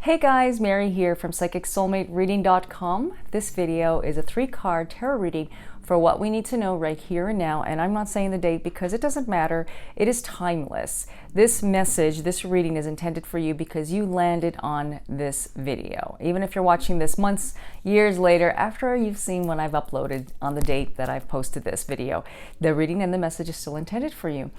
Hey guys, Mary here from PsychicSoulmateReading.com. This video is a 3-card tarot reading for what we need to know right here and now. And I'm not saying the date because it doesn't matter. It is timeless. This message, this reading is intended for you because you landed on this video. Even if you're watching this months, years later, after you've seen when I've uploaded on the date that I've posted this video, the reading and the message is still intended for you.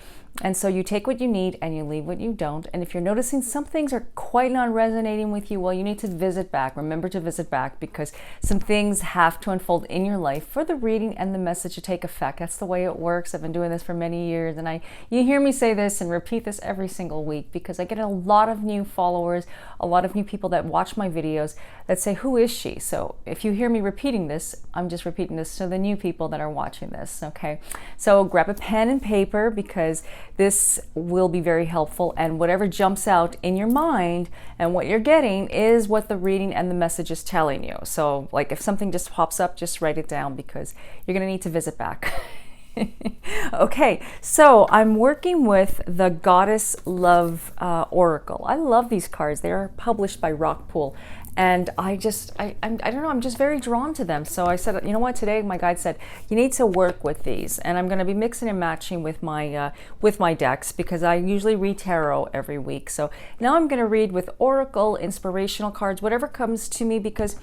And so you take what you need and you leave what you don't. And if you're noticing some things are quite not resonating with you, well, you need to visit back. Remember to visit back because some things have to unfold in your life for the reading and the message to take effect. That's the way it works. I've been doing this for many years, and you hear me say this and repeat this every single week because I get a lot of new followers, a lot of new people that watch my videos that say, who is she? So if you hear me repeating this, I'm just repeating this to the new people that are watching this, okay? So grab a pen and paper because this will be very helpful, and whatever jumps out in your mind and what you're getting is what the reading and the message is telling you. So like if something just pops up, just write it down because you're going to need to visit back. Okay, so I'm working with the Goddess Love Oracle. I love these cards. They are published by Rockpool. And I don't know, I'm just very drawn to them. So I said, you know what, today my guide said, you need to work with these. And I'm going to be mixing and matching with my decks because I usually read tarot every week. So now I'm going to read with Oracle, inspirational cards, whatever comes to me because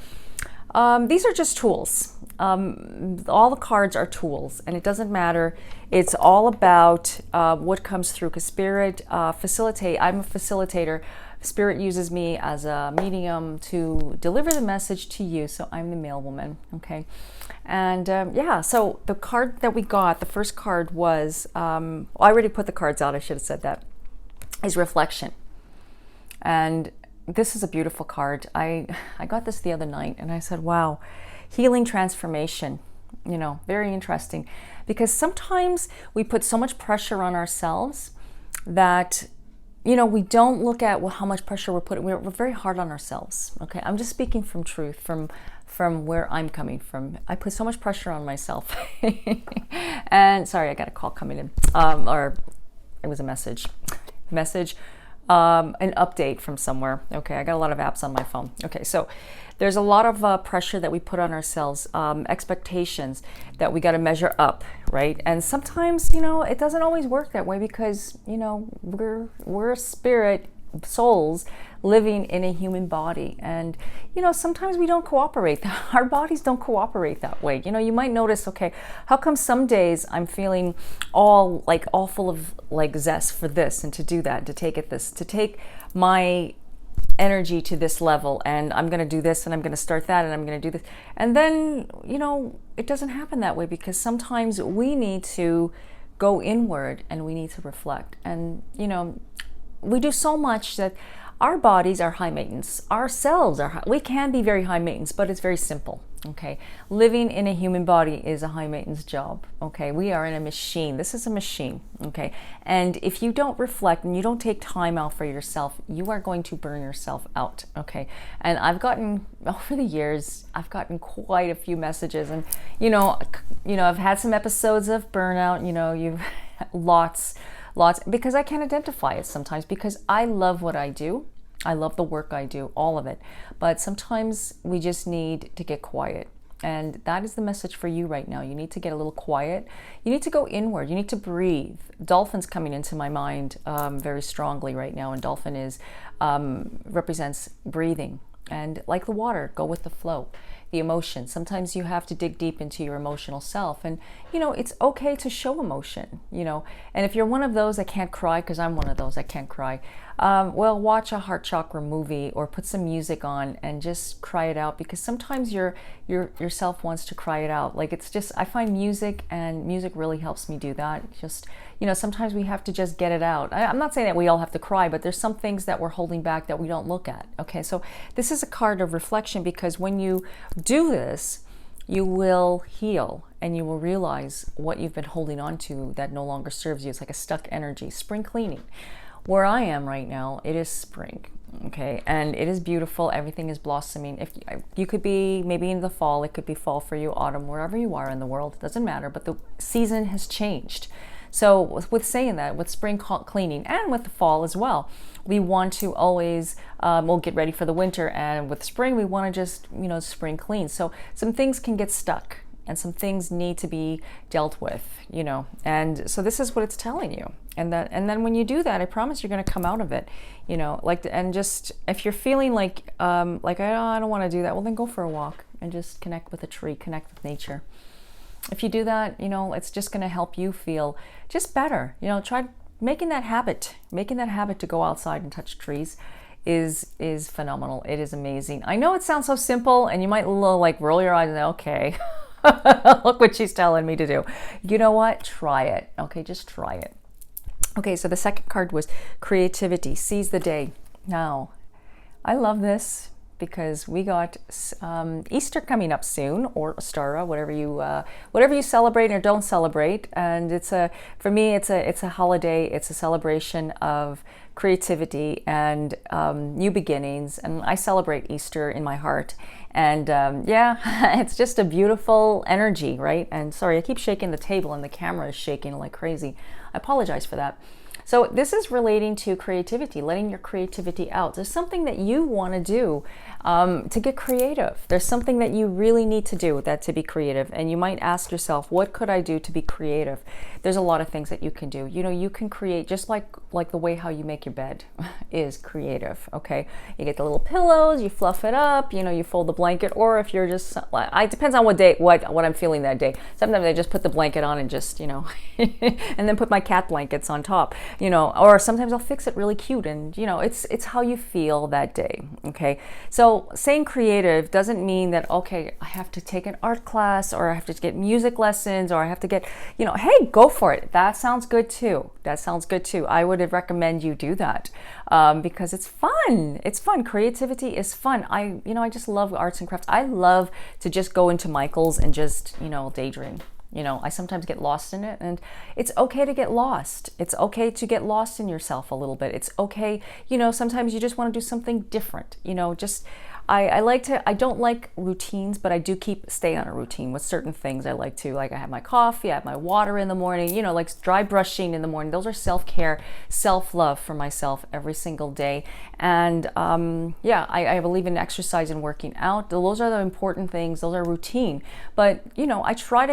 these are just tools. All the cards are tools and it doesn't matter. It's all about what comes through because Spirit I'm a facilitator. Spirit uses me as a medium to deliver the message to you. So I'm the mail woman, okay? And yeah, so the card that we got, the first card was, I already put the cards out, I should have said that, is Reflection. And this is a beautiful card. I got this the other night and I said, wow, healing transformation, you know, very interesting. Because sometimes we put so much pressure on ourselves that, you know, we don't look at how much pressure we're putting. We're very hard on ourselves, okay? I'm just speaking from truth, from where I'm coming from. I put so much pressure on myself. And sorry, I got a call coming in, or it was a message, an update from somewhere. Okay, I got a lot of apps on my phone. Okay, so there's a lot of pressure that we put on ourselves, expectations that we got to measure up, right? And sometimes, you know, it doesn't always work that way because, you know, we're spirit souls living in a human body, and you know, sometimes we don't cooperate. Our bodies don't cooperate that way. You know, you might notice, okay, how come some days I'm feeling all full of like zest for this and to do that, to take my energy to this level, and I'm going to do this and I'm going to start that and I'm going to do this, and then, you know, it doesn't happen that way because sometimes we need to go inward and we need to reflect. And you know, we do so much that our bodies are high maintenance, our cells are high. We can be very high maintenance, but it's very simple, okay? Living in a human body is a high maintenance job, okay? We are in a machine. This is a machine, okay? And if you don't reflect and you don't take time out for yourself, you are going to burn yourself out, okay? And I've gotten, over the years, I've gotten quite a few messages, and you know, I've had some episodes of burnout, you know, you've lots, because I can identify it sometimes because I love what I do. I love the work I do, all of it. But sometimes we just need to get quiet. And that is the message for you right now. You need to get a little quiet. You need to go inward. You need to breathe. Dolphin's coming into my mind very strongly right now. And dolphin represents breathing. And like the water, go with the flow. The emotion. Sometimes you have to dig deep into your emotional self. And, you know, it's okay to show emotion, you know. And if you're one of those that can't cry, because I'm one of those that can't cry, well, watch a heart chakra movie or put some music on and just cry it out, because sometimes yourself wants to cry it out. Like, it's just, I find music really helps me do that. Just, you know, sometimes we have to just get it out. I'm not saying that we all have to cry, but there's some things that we're holding back that we don't look at. Okay, so this is a card of reflection because when you do this, you will heal and you will realize what you've been holding on to that no longer serves you. It's like a stuck energy. Spring cleaning. Where I am right now, it is spring, okay, and it is beautiful. Everything is blossoming. If you could be maybe in the fall, it could be fall for you, autumn, wherever you are in the world, it doesn't matter, but the season has changed. So with saying that, with spring cleaning and with the fall as well, We want to always, we'll get ready for the winter, and with spring, we want to just, spring clean. So some things can get stuck and some things need to be dealt with, and so this is what it's telling you. And then when you do that, I promise you're going to come out of it, and just, if you're feeling like I don't want to do that, well, then go for a walk and just connect with a tree, connect with nature. If you do that, it's just going to help you feel just better. Try making that habit to go outside and touch trees is phenomenal. It is amazing. I know it sounds so simple, and you might roll your eyes and say, okay, look what she's telling me to do. You know what? Try it. Okay, just try it. Okay, so the second card was creativity. Seize the day. Now, I love this because we got Easter coming up soon, or Ostara, whatever you celebrate or don't celebrate. And for me, it's a holiday. It's a celebration of creativity and new beginnings. And I celebrate Easter in my heart. And it's just a beautiful energy, right? And sorry, I keep shaking the table and the camera is shaking like crazy. I apologize for that. So this is relating to creativity, letting your creativity out. There's something that you want to do to get creative. There's something that you really need to do to be creative. And you might ask yourself, what could I do to be creative? There's a lot of things that you can do. You can create just like the way how you make your bed is creative, okay? You get the little pillows, you fluff it up, you fold the blanket, or if you're just, it depends on what I'm feeling that day. Sometimes I just put the blanket on and just, and then put my cat blankets on top. Or sometimes I'll fix it really cute, and it's how you feel that day. Okay, so saying creative doesn't mean that, okay, I have to take an art class, or I have to get music lessons, or I have to get, hey, go for it. That sounds good too. I would recommend you do that because it's fun. It's fun. Creativity is fun. I just love arts and crafts. I love to just go into Michael's and just daydream. I sometimes get lost in it, and it's okay to get lost. It's okay to get lost in yourself a little bit. It's okay, sometimes you just want to do something different, I don't like routines, but I do stay on a routine with certain things. I have my coffee, I have my water in the morning, like dry brushing in the morning. Those are self-care, self-love for myself every single day. And I believe in exercise and working out. Those are the important things. Those are routine. But, I try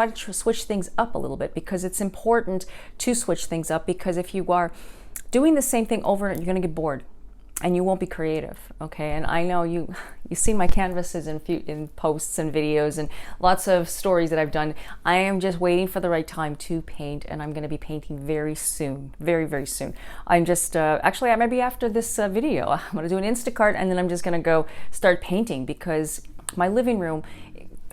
to switch things up a little bit, because it's important to switch things up, because if you are doing the same thing over, you're going to get bored. And you won't be creative, okay? And I know you've seen my canvases in posts and videos and lots of stories that I've done. I am just waiting for the right time to paint, and I'm going to be painting very soon, very, very soon. I'm just, actually, I might be after this video. I'm going to do an Instacart, and then I'm just going to go start painting, because my living room,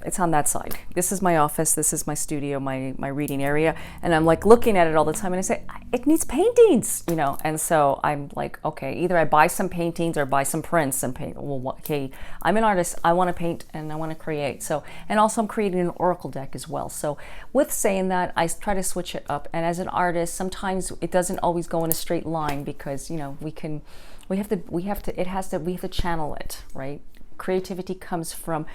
it's on that side. This is my office. This is my studio, my reading area. And I'm looking at it all the time, and I say, it needs paintings, And so I'm like, okay, either I buy some paintings or buy some prints and paint. Well, okay, I'm an artist. I want to paint and I want to create. So, and also I'm creating an oracle deck as well. So with saying that, I try to switch it up. And as an artist, sometimes it doesn't always go in a straight line, because, we have to channel it, right? Creativity comes from,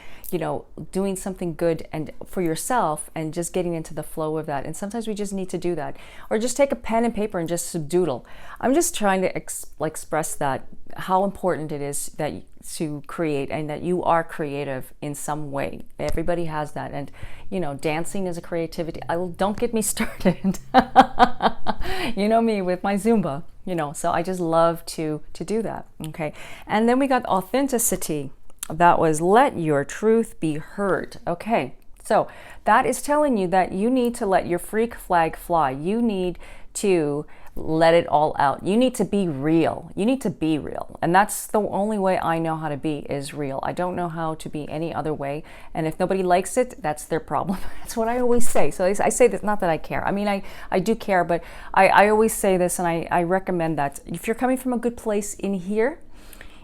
doing something good and for yourself, and just getting into the flow of that. And sometimes we just need to do that, or just take a pen and paper and just doodle. I'm just trying to express that, how important it is to create, and that you are creative in some way. Everybody has that. And dancing is a creativity. Don't get me started. You know me with my Zumba, so I just love to do that. Okay, and then we got authenticity. That was let your truth be heard. Okay, so that is telling you that you need to let your freak flag fly. You need to let it all out. You need to be real. You need to be real. And that's the only way I know how to be, is real. I don't know how to be any other way. And if nobody likes it, that's their problem. That's what I always say. So I say this, not that I care. I mean, I do care, but I always say this, and I recommend that. If you're coming from a good place in here,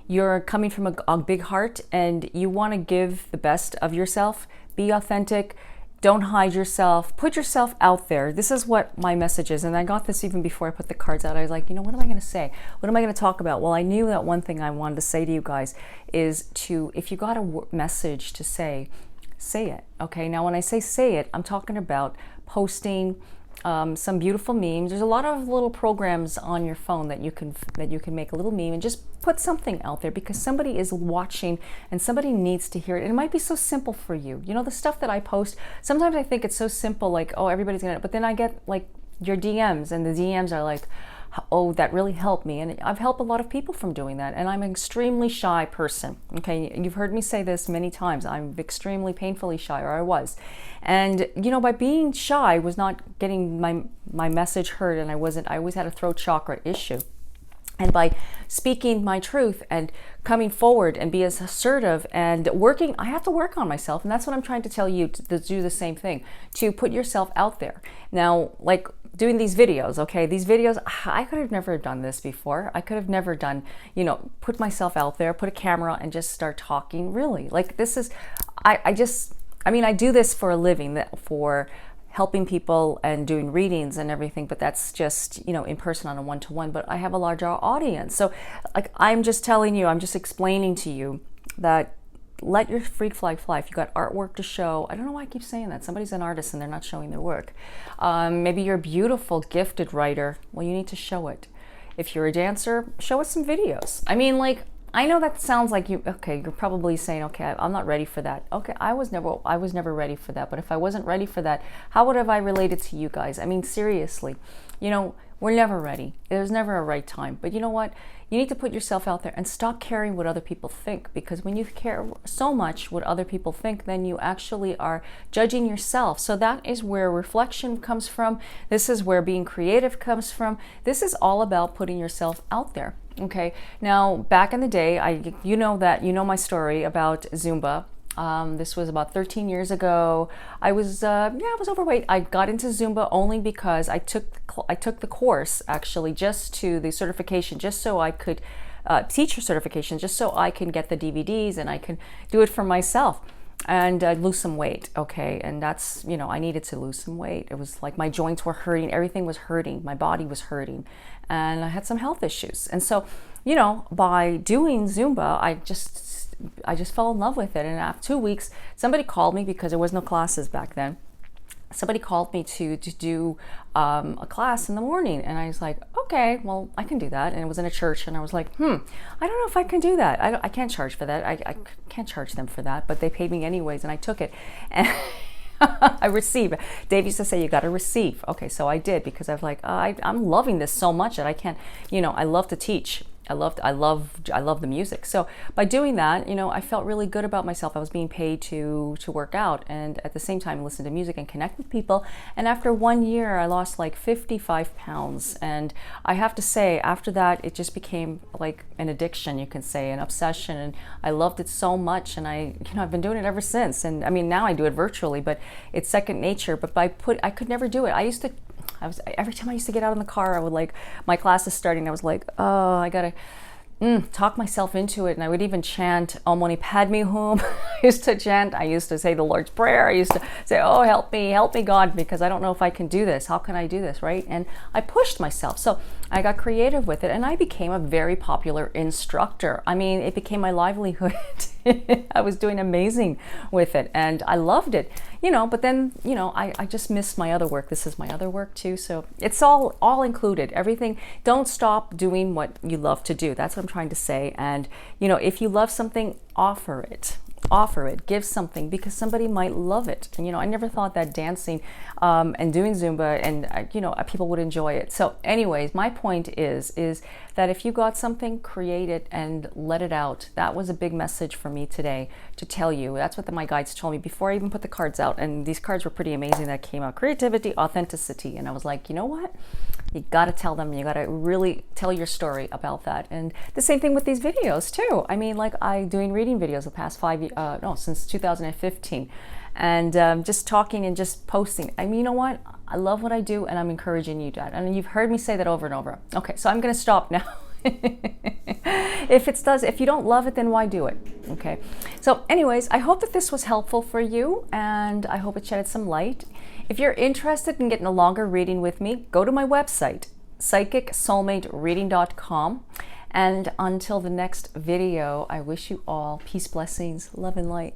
you're coming from a big heart, and you want to give the best of yourself, be authentic. Don't hide yourself. Put yourself out there. This is what my message is. And I got this even before I put the cards out. I was like, what am I going to say? What am I going to talk about? Well, I knew that one thing I wanted to say to you guys is if you got a message to say it. Okay. Now, when I say it, I'm talking about posting some beautiful memes. There's a lot of little programs on your phone that you can make a little meme and just put something out there, because somebody is watching and somebody needs to hear it. And it might be so simple for you. You know, the stuff that I post, sometimes I think it's so simple, like, oh, everybody's gonna, but then I get like your DMs, and the DMs are like, oh, that really helped me. And I've helped a lot of people from doing that. And I'm an extremely shy person. Okay, you've heard me say this many times. I'm extremely painfully shy, or I was. And, you know, by being shy, I was not getting my message heard, and I always had a throat chakra issue. And by speaking my truth and coming forward and be as assertive and working, I have to work on myself. And that's what I'm trying to tell you, to do the same thing, to put yourself out there. Now, like doing these videos, okay, these videos, I could have never done this before. I could have never done, you know, put myself out there, put a camera and just start talking, really. Like this is, I mean, I do this for a living, for helping people and doing readings and everything, but that's just, you know, in person on a one-to-one, but I have a larger audience. So like, I'm just telling you, I'm just explaining to you that let your freak flag fly. If you got artwork to show, I don't know why I keep saying that. Somebody's an artist and they're not showing their work. Maybe you're a beautiful, gifted writer. Well, you need to show it. If you're a dancer, show us some videos. I mean, like, I know that sounds like you, okay, you're probably saying, okay, I'm not ready for that. Okay, I was never ready for that. But if I wasn't ready for that, how would have I related to you guys? I mean, seriously, you know, we're never ready. There's never a right time. But you know what? You need to put yourself out there and stop caring what other people think, because when you care so much what other people think, then you actually are judging yourself. So that is where reflection comes from. This is where being creative comes from. This is all about putting yourself out there. Okay, now back in the day, you know my story about Zumba. This was about 13 years ago. I was overweight. I got into Zumba only because I took the course, actually, just to the certification, just so I could teacher certification, just so I can get the DVDs and I can do it for myself and lose some weight. Okay, and that's, you know, I needed to lose some weight. It was like my joints were hurting, everything was hurting, my body was hurting, and I had some health issues. And so, you know, by doing Zumba, I just fell in love with it. And after 2 weeks, somebody called me, because there was no classes back then. Somebody called me to do a class in the morning, and I was like, okay, well, I can do that. And it was in a church, and I was like, I don't know if I can do that. I can't charge for that. I can't charge them for that, but they paid me anyways, and I took it. And I receive. Dave used to say, you got to receive. Okay, so I did, because I was like, I'm loving this so much that I can't, you know, I love to teach. I love the music. So by doing that, you know, I felt really good about myself. I was being paid to work out, and at the same time listen to music and connect with people. And after 1 year, I lost like 55 pounds. And I have to say, after that, it just became like an addiction, you can say, an obsession. And I loved it so much. And I've been doing it ever since. And I mean, now I do it virtually, but it's second nature. But I could never do it. Every time I used to get out in the car, I would, like, my class is starting, I was like, oh, I gotta talk myself into it. And I would even chant Om Mani Padme Hum. I used to chant, I used to say the Lord's Prayer. I used to say, oh, help me God, because I don't know if I can do this. How can I do this, right? And I pushed myself. So I got creative with it, and I became a very popular instructor. I mean, it became my livelihood. I was doing amazing with it, and I loved it, you know. But then, you know, I just missed my other work. This is my other work too, so it's all included, everything. Don't stop doing what you love to do. That's what I'm trying to say. And, you know, if you love something, offer it, give something, because somebody might love it. And, you know, I never thought that dancing and doing Zumba and, you know, people would enjoy it. So anyways, my point is that if you got something, create it and let it out. That was a big message for me today to tell you. That's what my guides told me before I even put the cards out. And these cards were pretty amazing that came out. Creativity, authenticity. And I was like, you know what? You got to tell them. You got to really tell your story about that. And the same thing with these videos too. I mean, like, doing reading videos the past since 2015, and just talking and just posting. I mean, you know what? I love what I do, and I'm encouraging you to. And you've heard me say that over and over. Okay, so I'm going to stop now. If you don't love it, then why do it? Okay. So anyways, I hope that this was helpful for you, and I hope it shedded some light. If you're interested in getting a longer reading with me, go to my website, psychicsoulmatereading.com. And until the next video, I wish you all peace, blessings, love, and light.